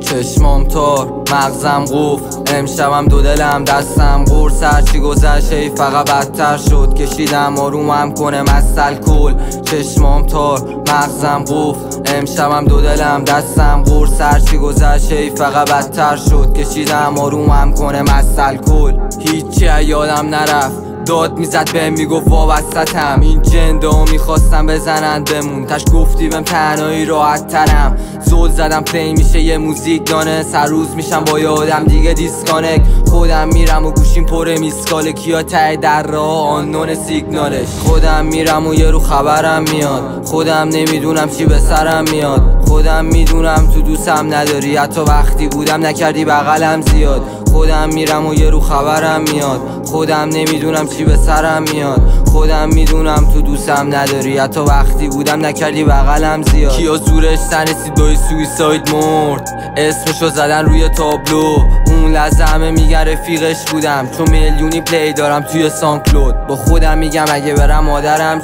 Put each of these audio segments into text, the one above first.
چشمام تار مغزم قفل امشبم دو دلم دستم قرص هرچی گذشت فقط بدتر شد کشیدم آرومم کنه مثل کل چشمام تار مغزم قفل امشبم دو دلم دستم قرص هرچی گذشت فقط بدتر شد کشیدم آرومم کنه مثل کل هیچی یادم نرفت داد میزد بهم میگفت وابستتم این جنده میخواستم بزنن بمون تش گفتی بهم تنهایی راحت ترم زل زدم پلی میشه یه موزیک دانه سر روز میشم با یادم دیگه دیسکانک خودم میرم و گوشیم پر میسکال کیا ته در راه آنون سیگنالش خودم میرم و یه رو خبرم میاد خودم نمیدونم چی به سرم میاد خودم میدونم تو دوستم نداری حتی وقتی بودم نکردی بغلم زیاد خودم میرم و یه رو خبرم میاد خودم نمیدونم چی به سرم میاد خودم میدونم تو دوستم نداری حتی وقتی بودم نکردی بغلم زیاد کیا زورش تنسید دوی سویساید مرد اسمشو زدن روی تابلو اون لحظه همه میگن رفیقش بودم چون میلیونی پلی دارم توی سانکلود با خودم میگم اگه برم مادرم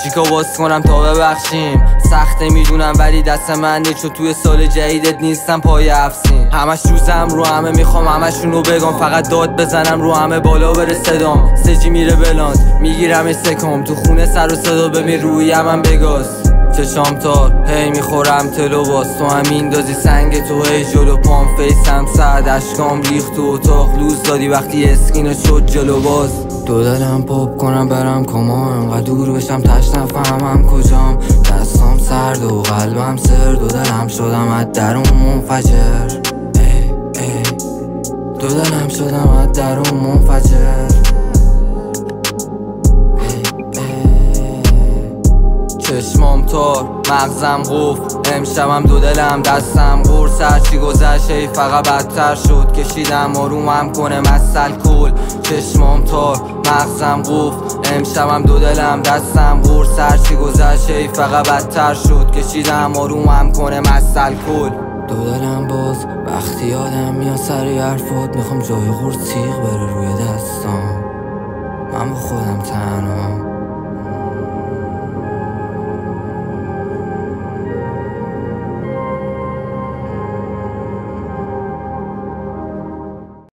چیکا باز کنم تا ببخشیم سخته میدونم ولی دست من نیست چون توی سال جدیدت نیستم پای افسین همش روزم رو همه میخوام همشون رو بگم فقط داد بزنم رو همه بالا بره صدام سجی میره بلاند میگیرم استکام تو خونه سر و صدا ببین رویم هم بگاز چشام تار هی میخورم تلو باز تو هم میندازی سنگ تو هی جلو پام فیسم سرد اشکام ریخت تو اتاق لوز دادی وقتی اسکینو شد جلو باز دو دلم پاپ کنم برم کما انقدر دور بشم تش نفهمم کجام دستام سرد و قلبم سر دو دلم شدم از درون منفجر دو دلم شدم از درون منفجر چشمام تار مغزم قفل امشبم دو دلم دستم قرص هرچی گذشت فقط بدتر شد کشیدم آرومم کنه مثل کل چشمام تار مغزم قفل امشبم دو دلم دستم قرص هرچی گذشت فقط بدتر شد کشیدم آرومم کنه مثل کل دو دلم باز وقتی یادم میاد سری حرفات میخوام جای قرص تیغ بره روی دستام من با خودم تنهام